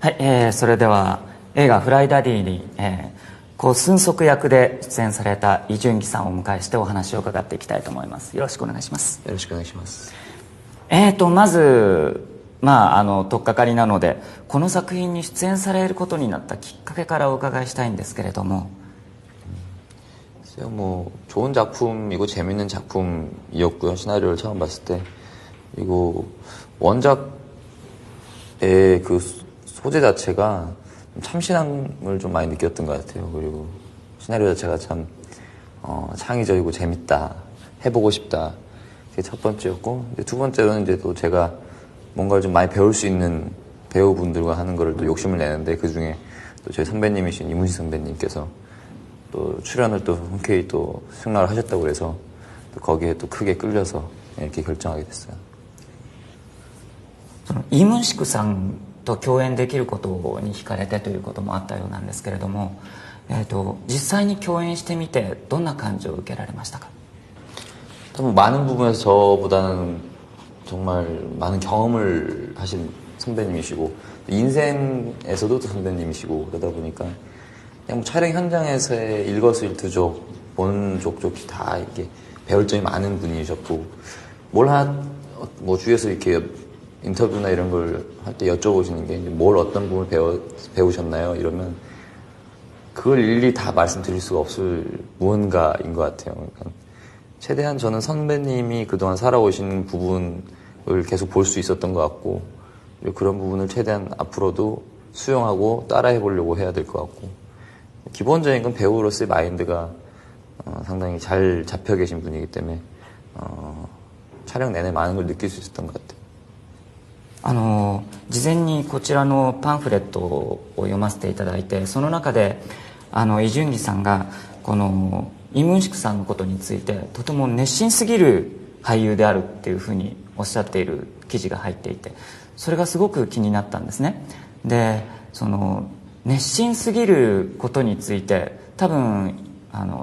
はい、それでは映画フライダディに、コ・スンソク役で出演されたイ・ジュンギさんをお迎えしてお話を伺っていきたいと思います。よろしくお願いします。よろしくお願いします。まず、取っかかりなので、この作品に出演されることになったきっかけからお伺いしたいんですけれども。뭐 좋은 작품이고 재밌는 작품이었고요. 시나리오를 처음 봤을 때 그리고 원작의 그 소재 자체가 참신함을 좀 많이 느꼈던 것 같아요. 그리고 시나리오 자체가 참 창의적이고 재밌다, 해보고 싶다. 그게 첫 번째였고, 이제 두 번째로는 이제 또 제가 뭔가를 좀 많이 배울 수 있는 배우분들과 하는 거를 또 욕심을 내는데, 그 중에 또 저희 선배님이신 이문식 선배님께서 또 출연을 또 흔쾌히 또 승낙을 하셨다고 그래서 또 거기에 또 크게 끌려서 이렇게 결정하게 됐어요. イムンシクさんと共演できることに惹かれてということもあったようなんですけれども、実際に共演してみてどんな感じを受けられましたか？ 많은 부분에서 저보다는 정말 많은 경험을 하신 선배님이시고 인생에서도 또 선배님이시고 그러다 보니까 그냥 뭐 촬영 현장에서의 일거수일투족 보는 족족이 다 이렇게 배울 점이 많은 분이셨고 뭐 주위에서 이렇게 인터뷰나 이런 걸 할 때 여쭤보시는 게 뭘 어떤 부분을 배우셨나요? 이러면 그걸 일일이 다 말씀드릴 수가 없을 무언가인 것 같아요. 그러니까 최대한 저는 선배님이 그동안 살아오신 부분을 계속 볼 수 있었던 것 같고 그리고 그런 부분을 최대한 앞으로도 수용하고 따라해 보려고 해야 될 것 같고 기본적인 건 배우로서의 마인드가 상당히 잘 잡혀 계신 분이기 때문에 촬영 내내 많은 걸 느낄 수 있었던 것 같아요. 事前にこちらのパンフレットを読ませていただいて、その中でイ・ジュンギさんがこのイ・ムンシクさんのことについてとても熱心すぎる俳優であるっていうふうにおっしゃっている記事が入っていて、それがすごく気になったんですね。で、その熱心すぎることについて多分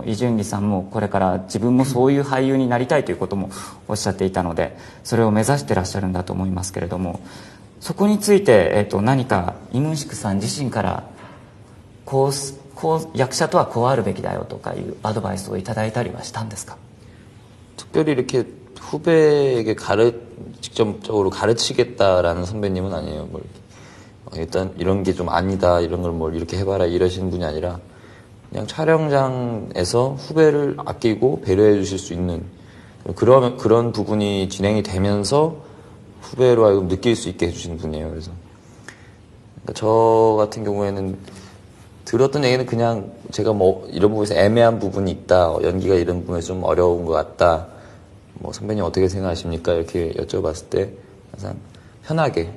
イ・ジュンギさんもこれから自分もそういう俳優になりたいということもおっしゃっていたので、それを目指してらっしゃるんだと思いますけれども、そこについて、何かイ・ムンシクさん自身からこう役者とはこうあるべきだよとかいうアドバイスをいただいたりはしたんですか？ 특별히 이렇게 후배에게 직접적으로 가르치겠다라는 선배님은 아니에요. 뭐 일단 이런 게 좀 아니다, 이런 걸 뭘 이렇게 해봐라 이러시는 분이 아니라 그냥 촬영장에서 후배를 아끼고 배려해 주실 수 있는 그런 부분이 진행이 되면서 후배로 하여금 느낄 수 있게 해주시는 분이에요. 그래서 그러니까 저 같은 경우에는 들었던 얘기는 그냥 제가 뭐 이런 부분에서 애매한 부분이 있다, 연기가 이런 부분에서 좀 어려운 것 같다, 뭐 선배님 어떻게 생각하십니까? 이렇게 여쭤봤을 때 항상 편하게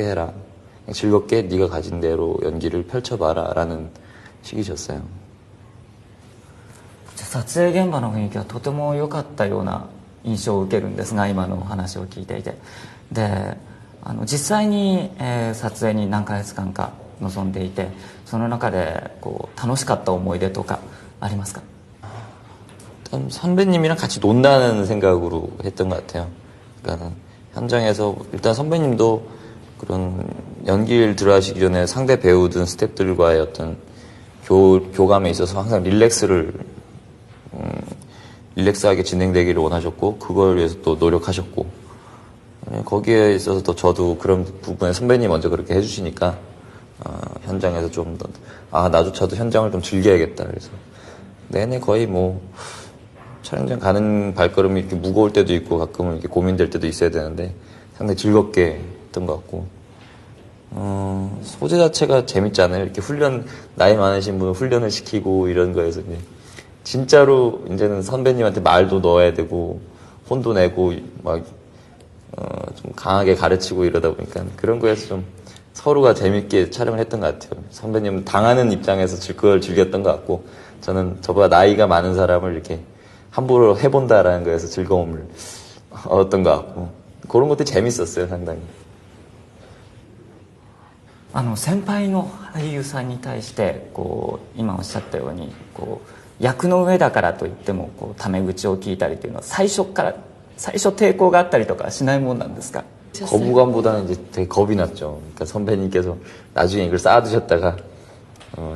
해라, 그냥 즐겁게 네가 가진 대로 연기를 펼쳐봐라 라는 식이셨어요. 撮影現場の雰囲気はとても良かったような印象を受けるんですが、今のお話を聞いていて、で実際に、撮影に何ヶ月間か臨んでいて、その中で楽しかった思い出とかありますか？ 일단 선배님이랑 같이 논다는 생각으로 했던 것 같아요. 그러니까 현장에서 일단 선배님도 그런 연기를 들어가시기 전에 상대 배우든 스태프들과의 어떤 교감에 있어서 항상 릴렉스하게 진행되기를 원하셨고 그걸 위해서 또 노력하셨고 거기에 있어서 또 저도 그런 부분에 선배님이 먼저 그렇게 해주시니까 현장에서 좀 더 나조차도 현장을 좀 즐겨야겠다. 그래서 내내 거의 뭐 촬영장 가는 발걸음이 이렇게 무거울 때도 있고 가끔은 이렇게 고민될 때도 있어야 되는데 상당히 즐겁게 했던 것 같고 소재 자체가 재밌잖아요. 이렇게 나이 많으신 분을 훈련을 시키고 이런 거에서 이제 진짜로 이제는 선배님한테 말도 넣어야 되고 혼도 내고 막 좀 강하게 가르치고 이러다 보니까 그런 거에서 좀 서로가 재밌게 촬영을 했던 것 같아요. 선배님은 당하는 입장에서 그걸 즐겼던 것 같고 저는 저보다 나이가 많은 사람을 이렇게 함부로 해본다라는 거에서 즐거움을 얻었던 것 같고 그런 것도 재밌었어요, 상당히. 先輩の俳優さんに対して今おっしゃったように役の上だからといってもタメ口を聞いたりというのは最初抵抗があったりとかしないもんなんですか？ 거부감보다는 이제 되게 겁이 났죠. 그러니까 선배님께서 나중에 이걸 쌓아두셨다가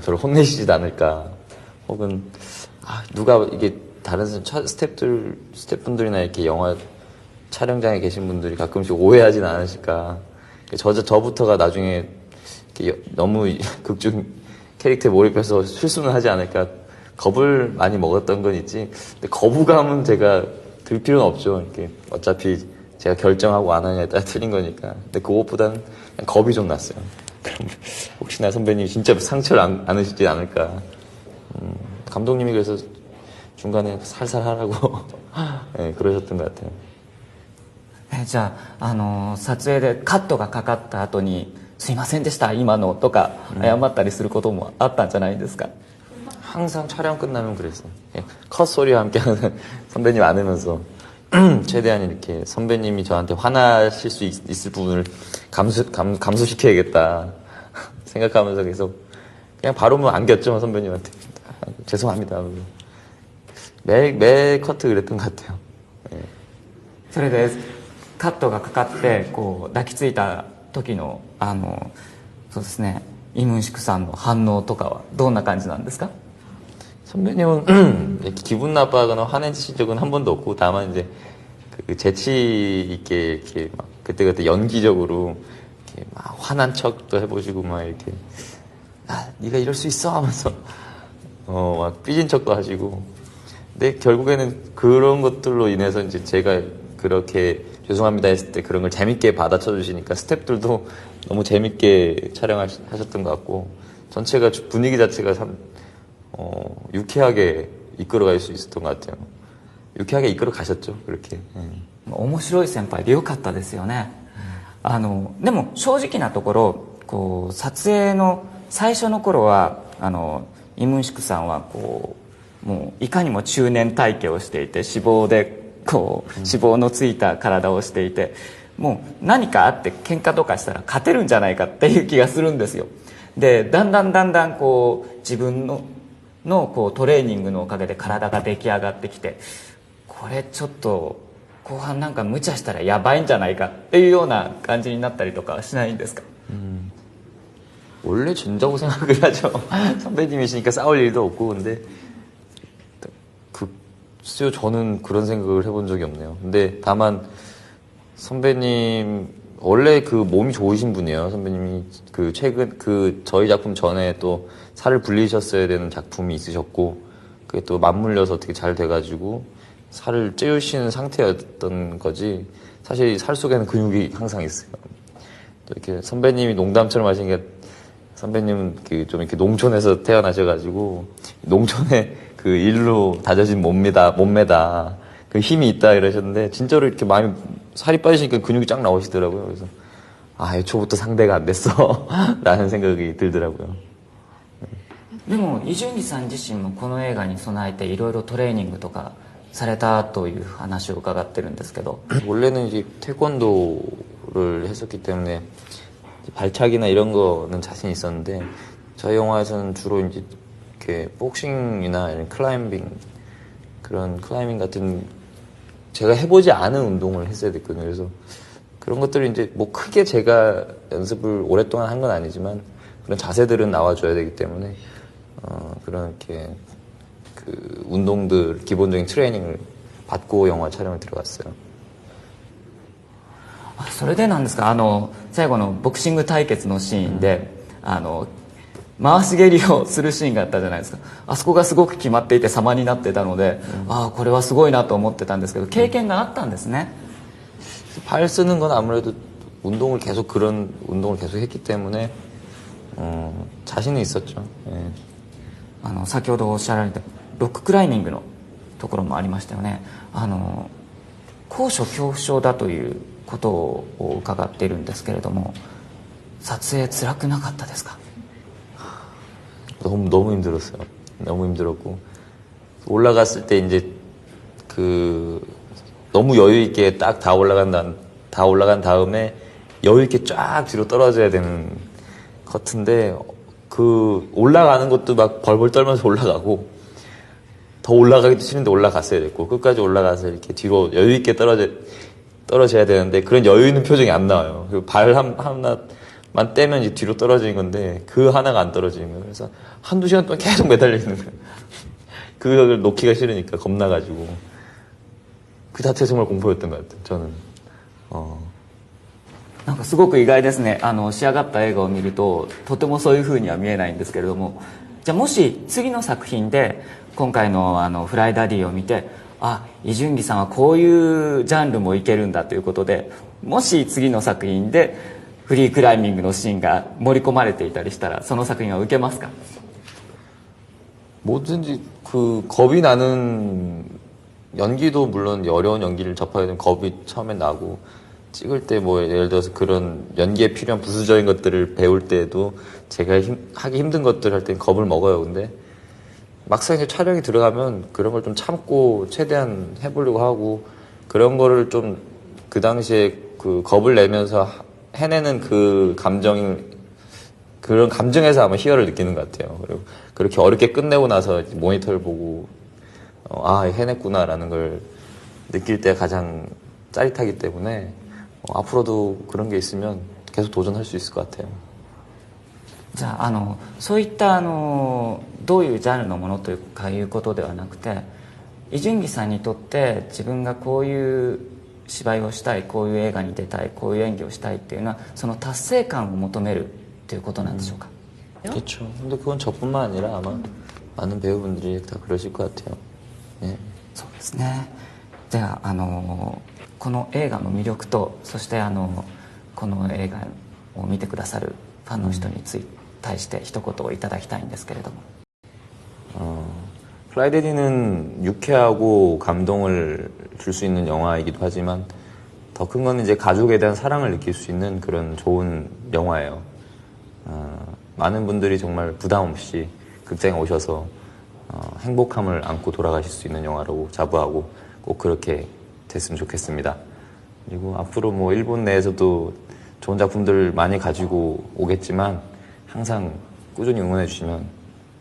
저를 혼내시지 않을까. 혹은 누가 이게 다른 스태프분들이나 이렇게 영화 촬영장에 계신 분들이 가끔씩 오해하진 않으실까. 저부터가 나중에 너무 극중 캐릭터에 몰입해서 실수는 하지 않을까. 겁을 많이 먹었던 건 있지. 근데 거부감은 제가 들 필요는 없죠. 이렇게 어차피 제가 결정하고 안 하냐에 따라 틀린 거니까. 근데 그것보다는 그냥 겁이 좀 났어요. 그럼 혹시나 선배님이 진짜 상처를 안 하시지 않을까. 감독님이 그래서 중간에 살살 하라고 네, 그러셨던 것 같아요. じゃあ、撮影でカットがかかった後にすいませんでした今のとか謝ったりすることもあったんじゃないですか? 항상 촬영 끝나면 그랬어요. 컷 소리와 함께 하는 선배님 안으면서 최대한 이렇게 선배님이 저한테 화나실 수 있을 부분을 감수시켜야겠다 생각하면서 계속 그냥 바로는 안겼죠 선배님한테. 죄송합니다. 매 커트 그랬던 것 같아요. 네. それでカットがかかってこう抱きついた時のそうですねイムンシクさんの反応とかはどんな感じなんですか? 선배님은 기분 나빠하거나 화내신 적은 한 번도 없고 다만 이제 그 재치 있게 이렇게 막 그때그때 연기적으로 이렇게 막 화난 척도 해보시고 막 이렇게 네가 이럴 수 있어 하면서 막 삐진 척도 하시고. 근데 결국에는 그런 것들로 인해서 이제 제가 그렇게 죄송합니다 했을 때 그런 걸 재밌게 받아쳐 주시니까 스태프들도 너무 재밌게 촬영하셨던 것 같고 전체가 분위기 자체가 참 유쾌하게 이끌어갈 수 있었던 것 같아요. 유쾌하게 이끌어 가셨죠 그렇게. 面白い先輩でよかったですよね。でも正直なところこう撮影の最初の頃はイムンシクさんはこうもういかにも中年体型をしていて脂肪でこう脂肪のついた体をしていてもう何かあって喧嘩とかしたら勝てるんじゃないかっていう気がするんですよ。でだんだんこう自分のこうトレーニングのおかげで体が出来上がってきてこれちょっと後半なんか無茶したらやばいんじゃないかっていうような感じになったりとかはしないんですか? 원래 준다고 생각을 하죠. 선배님이시니까 싸울 일도 없고. 근데 글쎄요 저는 그런 생각을 해본 적이 없네요. 근데 다만 선배님 원래 그 몸이 좋으신 분이에요. 선배님이 그 최근 그 저희 작품 전에 또 살을 불리셨어야 되는 작품이 있으셨고 그게 또 맞물려서 어떻게 잘 돼가지고 살을 찌우시는 상태였던 거지 사실 살 속에는 근육이 항상 있어요. 또 이렇게 선배님이 농담처럼 하신 게 선배님은 그 좀 이렇게 농촌에서 태어나셔가지고 농촌에 그 일로 다져진 몸매다 그 힘이 있다 이러셨는데 진짜로 이렇게 많이 살이 빠지시니까 근육이 쫙 나오시더라고요. 그래서 애초부터 상대가 안 됐어 라는 생각이 들더라고요. でもイ・ジュンギさん自身もこの映画に備えていろいろトレーニングとかされたという話を伺ってるんですけど 원래는 이제 태권도를 했었기 때문에 발차기나 이런 거는 자신 있었는데 저희 영화에서는 주로 이제 이렇게 복싱이나 이런 클라이밍 그런 클라이밍 같은 제가 해보지 않은 운동을 했어야 됐거든요. 그래서 그런 것들을 이제 뭐 크게 제가 연습을 오랫동안 한 건 아니지만 그런 자세들은 나와줘야 되기 때문에 그런 이렇게 그 운동들 기본적인 트레이닝을 받고 영화 촬영을 들어갔어요. それでなんですか最後のボクシング対決のシーンで回し蹴りをするシーンがあったじゃないですか。あそこがすごく決まっていて様になってたのでこれはすごいなと思ってたんですけど経験があったんですね。 팔 쓰는 건 아무래도 그런 운동을 계속 했기 때문에 자신은 있었죠. 예. 先ほどおっしゃられたロッククライミングのところもありましたよね。高所恐怖症だということを伺っているんですけれども撮影辛くなかったですか? 너무 힘들었어요. 너무 힘들었고 올라갔을 때 이제 그 너무 여유 있게 딱 다 올라간 다음에 여유 있게 쫙 뒤로 떨어져야 되는 커트인데 그 올라가는 것도 막 벌벌 떨면서 올라가고 더 올라가기도 싫은데 올라갔어야 됐고 끝까지 올라가서 이렇게 뒤로 여유 있게 떨어져 떨어져야 되는데 그런 여유 있는 표정이 안 나와요. 발 하나만 떼면 이제 뒤로 떨어지는 건데 그 하나가 안 떨어지는 거예요. 그래서 한두 시간 동안 계속 매달려 있는 거예요. 그걸 놓기가 싫으니까 겁나가지고 그 자체가 정말 공포였던 것 같아요. 저는 なんかすごく意外ですね。仕上がった映画を見るととてもそういう風には見えないんですけれども、じゃあもし次の作品で今回のフライダディを見て、あ、イ・ジュンギさんはこういうジャンルもいけるんだということで、もし次の作品でフリークライミングのシーンが盛り込まれていたりしたらその作品は受けますか？ 뭐든지 겁이 나는 연기도 물론 어려운 연기를 접하게 되면 겁이 처음에 나고 찍을 때 뭐 예를 들어서 그런 연기에 필요한 부수적인 것들을 배울 때도 제가 하기 힘든 것들 할 땐 겁을 먹어요. 근데 막상 이제 촬영이 들어가면 그런 걸 좀 참고 최대한 해보려고 하고 그런 거를 좀 그 당시에 그 겁을 내면서 해내는 그런 감정에서 아마 희열을 느끼는 것 같아요. 그리고 그렇게 어렵게 끝내고 나서 모니터를 보고 해냈구나라는 걸 느낄 때 가장 짜릿하기 때문에 앞으로도 그런 게 있으면 계속 도전할 수 있을 것 같아요. じゃあそういったどういうジャンルのものというかいうことではなくて、イ・ジュンギさんにとって自分がこういう芝居をしたい、こういう映画に出たい、こういう演技をしたいっていうのはその達成感を求めるということなんでしょうか？ 그렇죠. 근데 그건 저뿐만 아니라 아마 많은 배우분들이 다 그러실 것 같아요. 예. そうですね。じゃあこの映画の魅力と、そしてこの映画を見てくださるファンの人に対して一言をいただきたいんですけれども。 플라이데디는 유쾌하고 감동을 줄 수 있는 영화이기도 하지만 더 큰 건 이제 가족에 대한 사랑을 느낄 수 있는 그런 좋은 영화예요. 많은 분들이 정말 부담 없이 극장에 오셔서 행복함을 안고 돌아가실 수 있는 영화라고 자부하고 꼭 그렇게 됐으면 좋겠습니다. 그리고 앞으로 뭐 일본 내에서도 좋은 작품들 많이 가지고 오겠지만 항상 꾸준히 응원해 주시면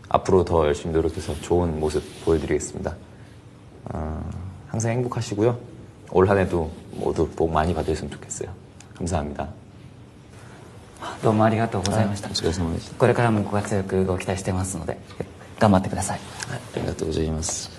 앞으로 더 열심히 노력해서 좋은 모습 보여드리겠습니다. 항상 행복하시고요. 올 한 해도 모두 복 많이 받으셨으면 좋겠어요. 감사합니다. どうもありがとうございました。お疲れ様でした。これからもご活躍ご期待してますので頑張ってください。ありがとうございます。